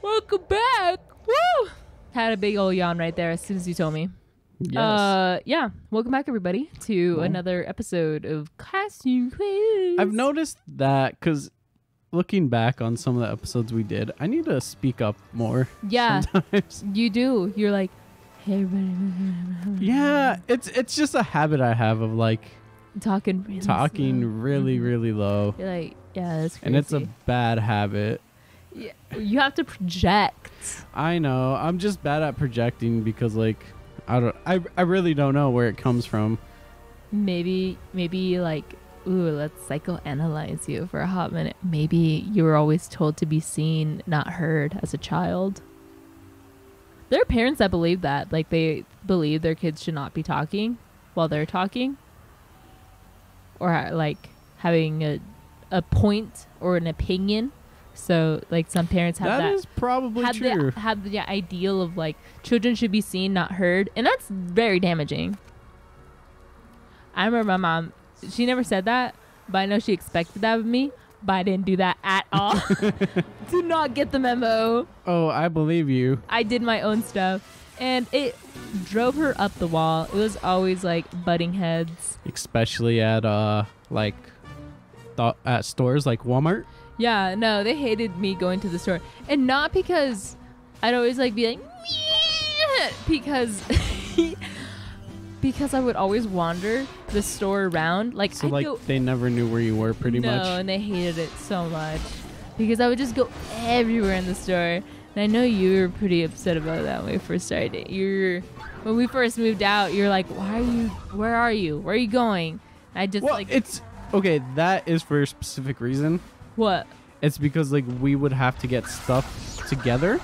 Welcome back. Woo! Had a big old yawn right there as soon as you told me. Yes. Yeah. Welcome back, everybody, to another episode of Costume Quiz. I've noticed that because looking back on some of the episodes we did, I need to speak up more. Yeah. Sometimes. You do. You're like, hey, everybody. Yeah, it's just a habit I have of like Talking really, slow. really low. You're like, yeah, that's crazy. And it's a bad habit. Yeah, you have to project. I know. I'm just bad at projecting because like I really don't know where it comes from. Maybe like, ooh, let's psychoanalyze you for a hot minute. Maybe you were always told to be seen, not heard as a child. There are parents that believe that. Like, they believe their kids should not be talking while they're talking. Or, like, having a point or an opinion. So, like, some parents have that. That is probably true. Have the ideal of, like, children should be seen, not heard. And that's very damaging. I remember my mom, she never said that, but I know she expected that of me. But I didn't do that at all. Do not get the memo. Oh, I believe you. I did my own stuff. And it drove her up the wall. It was always, like, butting heads. Especially at at stores like Walmart. Yeah, no, they hated me going to the store. And not because I'd always like be like, yeah, because I would always wander the store around. Like, So I'd like go, they never knew where you were pretty much. No, and they hated it so much because I would just go everywhere in the store. And I know you were pretty upset about that when we first started. When we first moved out, you're like, where are you? Where are you going? I just Well, like, it's okay. That is for a specific reason. what? It's because like we would have to get stuff together,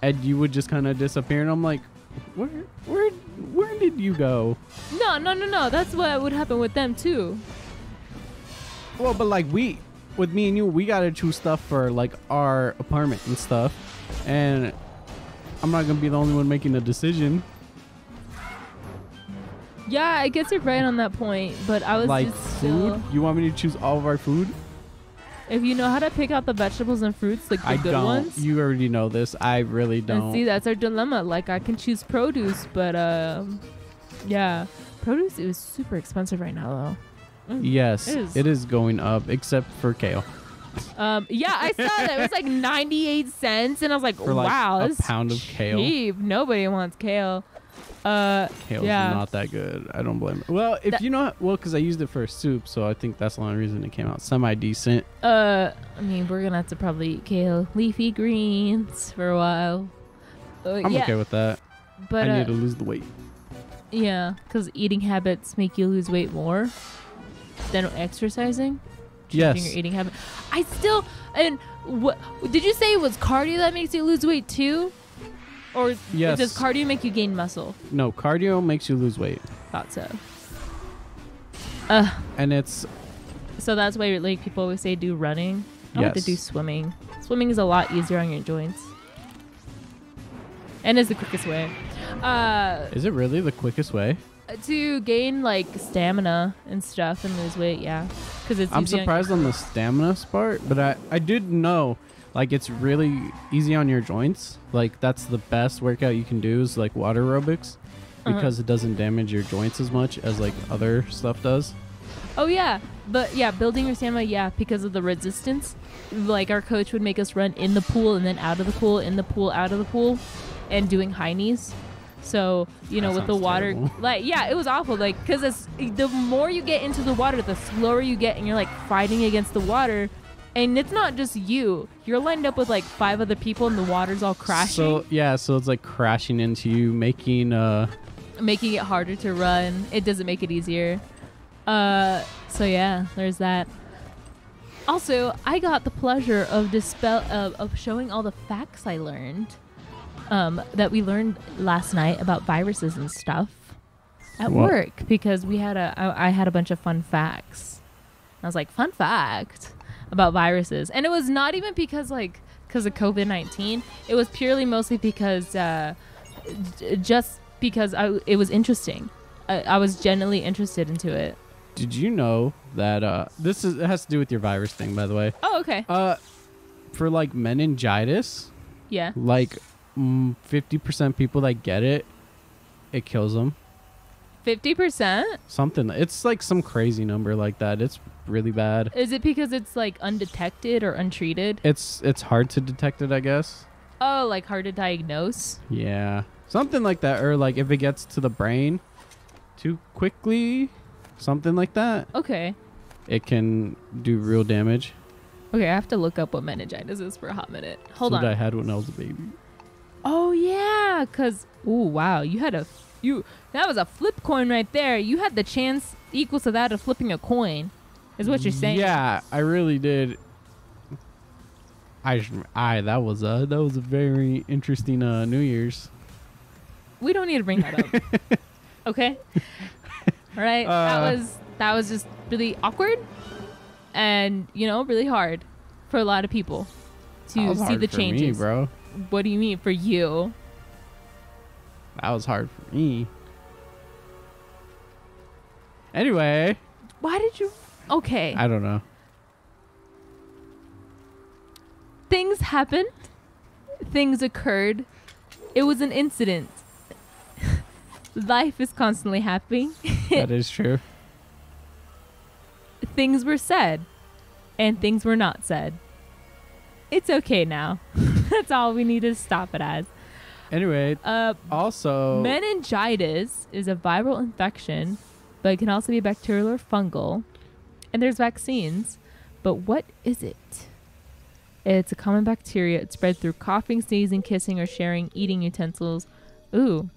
and you would just kind of disappear, and I'm like, where did you go? No. That's what would happen with them too. Well, but like with me and you, we gotta choose stuff for like our apartment and stuff, and I'm not gonna be the only one making a decision. Yeah, I guess you're right on that point, but I was Like just food, still, you want me to choose all of our food? if you know how to pick out the vegetables and fruits, like the I good don't. ones. You already know this. I really don't. And see, that's our dilemma. Like, I can choose produce, but yeah, produce is super expensive right now, though. Yes, It it is going up, except for kale. Yeah, I saw that it was like 98 cents, and I was like, For like wow, a this pound of kale. cheap. Nobody wants kale. Kale's yeah. not that good. I don't blame it. Well, if you know, because I used it for soup, so I think that's the only reason it came out semi-decent. I mean, we're gonna have to probably eat kale, leafy greens for a while. I'm Yeah, okay with that. but I need to lose the weight. yeah, because eating habits make you lose weight more than exercising. Yes. Changing your eating habit. I still, and what did you say it was cardio that makes you lose weight too? Or Yes. does cardio make you gain muscle? No, cardio makes you lose weight. Thought so. And it's, So that's why like people always say do running. I like to Yes. do swimming. Swimming is a lot easier on your joints. And is the quickest way. is it really the quickest way? To gain like stamina and stuff and lose weight, yeah. Because it's I'm easy on- surprised on the stamina part, but I did know, like, it's really easy on your joints. Like, that's the best workout you can do is, like, water aerobics. Because it doesn't damage your joints as much as, like, other stuff does. Oh yeah, but yeah, building your stamina, yeah, because of the resistance. Like, our coach would make us run in the pool and then out of the pool, in the pool, out of the pool, and doing high knees. So, you know, That with the sounds water, terrible. like, yeah, it was awful. Like, because the more you get into the water, the slower you get, and you're like fighting against the water. And it's not just you. You're lined up with like 5 other people, and the water's all crashing, So, yeah, so it's, like, crashing into you, making, making it harder to run. It doesn't make it easier. So yeah, there's that. Also, I got the pleasure of of showing all the facts I learned that we learned last night about viruses and stuff at What? work, because I had a bunch of fun facts. I was like, fun fact about viruses, and it was not even because of COVID-19. It was purely mostly because just because it was interesting. I was genuinely interested into it. Did you know that it has to do with your virus thing, by the way? Oh, okay. For like meningitis, Yeah. Like 50% people that get it, it kills them. 50%? Something. It's like some crazy number like that. It's really bad. Is it because it's like undetected or untreated? It's hard to detect it, I guess. Oh, like hard to diagnose? Yeah. Something like that. Or like if it gets to the brain too quickly, something like that. Okay. It can do real damage. Okay, I have to look up what meningitis is for a hot minute. Hold That's on. what I had when I was a baby. Oh yeah, cause wow, that was a flip coin right there. You had the chance equal to that of flipping a coin, is what you're saying. Yeah, I really did. That was a very interesting New Year's. We don't need to bring that up. Okay. All right. That was just really awkward, and really hard for a lot of people to see the changes. Me, bro. What do you mean for you? That was hard for me. Anyway. Why did you? Okay. I don't know. Things happened. Things occurred. It was an incident. Life is constantly happening. That is true. Things were said. And things were not said. It's okay now. That's all we need to stop it as. Anyway, also... meningitis is a viral infection, but it can also be bacterial or fungal. And there's vaccines. But what is it? It's a common bacteria. It's spread through coughing, sneezing, kissing, or sharing eating utensils. Ooh.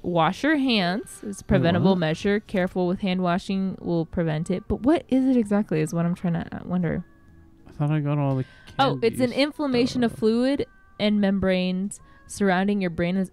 Wash your hands. It's a preventable measure. Careful with hand washing will prevent it. But what is it exactly is what I'm trying to wonder. I thought I got all the Oh, it's an inflammation of fluid and membranes surrounding your brain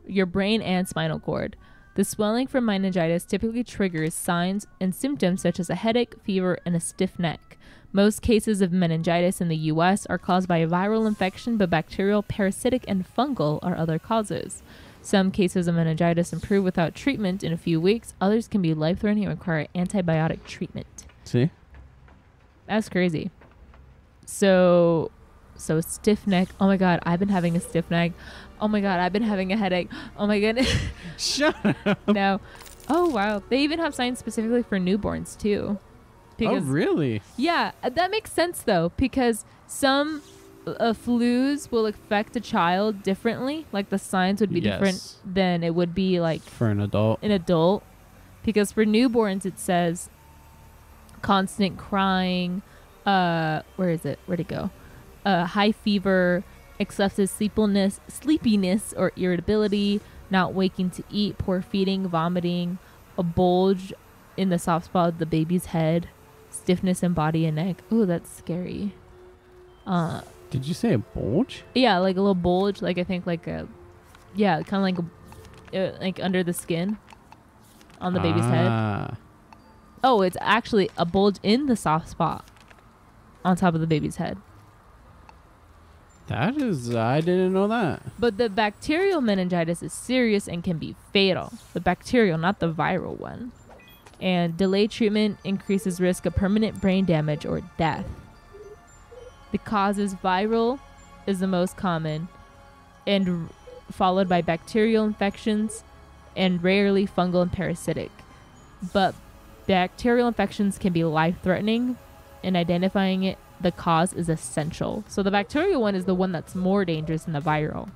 your brain and spinal cord. The swelling from meningitis typically triggers signs and symptoms such as a headache, fever, and a stiff neck. Most cases of meningitis in the U.S. are caused by a viral infection, but bacterial, parasitic, and fungal are other causes. Some cases of meningitis improve without treatment in a few weeks. Others can be life-threatening and require antibiotic treatment. See? That's crazy. So stiff neck. Oh my God, I've been having a stiff neck. Oh my God, I've been having a headache. Oh my goodness. Shut up. No. Oh wow. They even have signs specifically for newborns too. Because, oh really? Yeah, that makes sense though, because some flus will affect a child differently. Like the signs would be different than it would be like for an adult. Because for newborns it says constant crying. Where is it? Where'd it go? High fever, excessive sleepiness or irritability, not waking to eat, poor feeding, vomiting, a bulge in the soft spot of the baby's head, stiffness in body and neck. Ooh, that's scary. Did you say a bulge? Yeah, like a little bulge. Like I think like kind of like under the skin on the baby's head. Oh, it's actually a bulge in the soft spot on top of the baby's head. I didn't know that. But the bacterial meningitis is serious and can be fatal. The bacterial, not the viral one. And delayed treatment increases risk of permanent brain damage or death. The causes viral is the most common, and followed by bacterial infections, and rarely fungal and parasitic. But bacterial infections can be life-threatening, and identifying the cause is essential. So the bacterial one is the one that's more dangerous than the viral.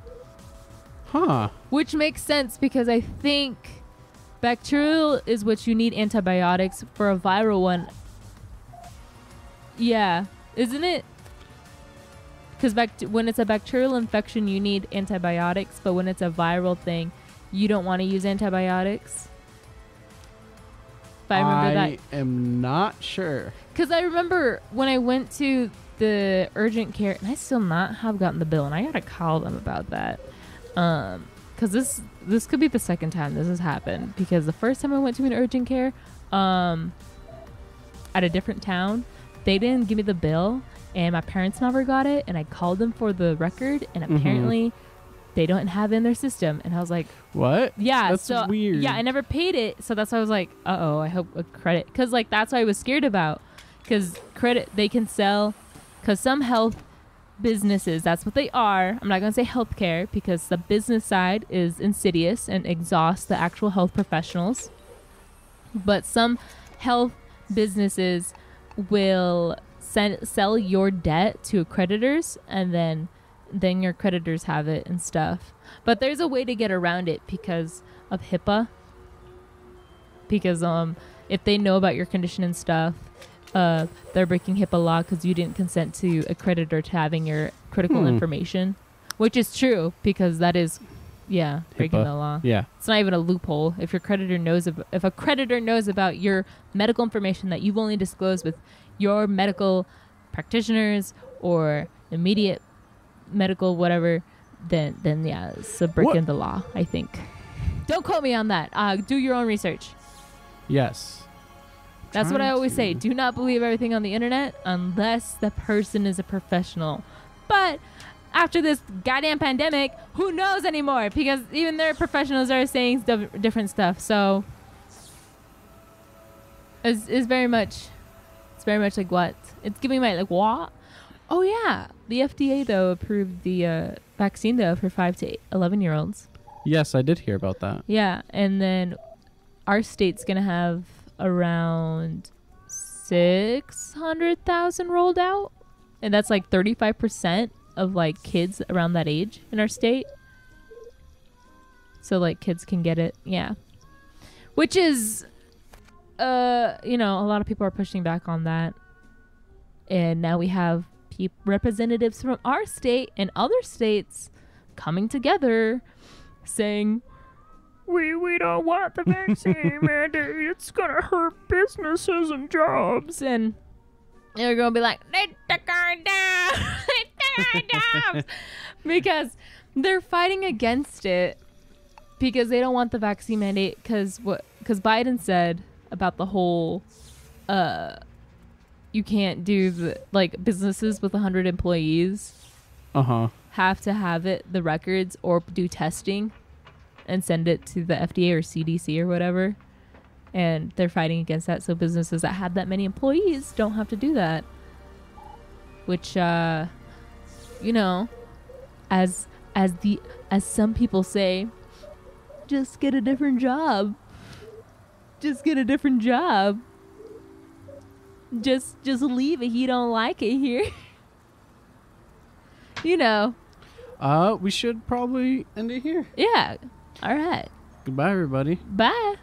Huh. Which makes sense because I think bacterial is what you need antibiotics for. A viral one. Yeah. Isn't it? Because when it's a bacterial infection, you need antibiotics. But when it's a viral thing, you don't want to use antibiotics. If I remember that. I am not sure. Because I remember when I went to the urgent care, and I still not have gotten the bill, and I gotta call them about that. Because this could be the second time this has happened. Because the first time I went to an urgent care, at a different town, they didn't give me the bill, and my parents never got it, and I called them for the record, and apparently they don't have it in their system. And I was like, what? Yeah, that's so weird. Yeah, I never paid it, so that's why I was like, I hope a credit, because like that's what I was scared about, because credit they can sell, because some health businesses, that's what they are. I'm not going to say healthcare because the business side is insidious and exhausts the actual health professionals. But some health businesses will sell your debt to creditors, and then your creditors have it and stuff. But there's a way to get around it because of HIPAA. Because if they know about your condition and stuff, they're breaking HIPAA law because you didn't consent to a creditor to having your critical information, which is true because that is, breaking HIPAA. the law. Yeah. It's not even a loophole. If your creditor knows, if a creditor knows about your medical information that you've only disclosed with your medical practitioners or immediate medical whatever, then yeah, it's a break in the law, I think. Don't quote me on that. Do your own research. Yes. That's what I always say. to. Do not believe everything on the internet unless the person is a professional. But after this goddamn pandemic, who knows anymore? Because even their professionals are saying different stuff. So it's very much like what? It's giving my like what? Oh yeah, the FDA though approved the vaccine though for 5 to 11-year-olds. Yes, I did hear about that. Yeah, and then our state's gonna have around 600,000 rolled out, and that's like 35% of like kids around that age in our state. So like kids can get it, yeah. Which is, a lot of people are pushing back on that, and now we have representatives from our state and other states coming together saying, we don't want the vaccine mandate. It's gonna hurt businesses and jobs. And they're gonna be like, they took our jobs. They took our jobs. Because they're fighting against it because they don't want the vaccine mandate. Because Biden said about the whole, you can't do the, like, businesses with 100 employees have to have the records or do testing and send it to the FDA or CDC or whatever. And they're fighting against that. So businesses that have that many employees don't have to do that. Which, as some people say, just get a different job. Just get a different job. Just leave if you don't like it here. We should probably end it here. Yeah. All right. Goodbye, everybody. Bye.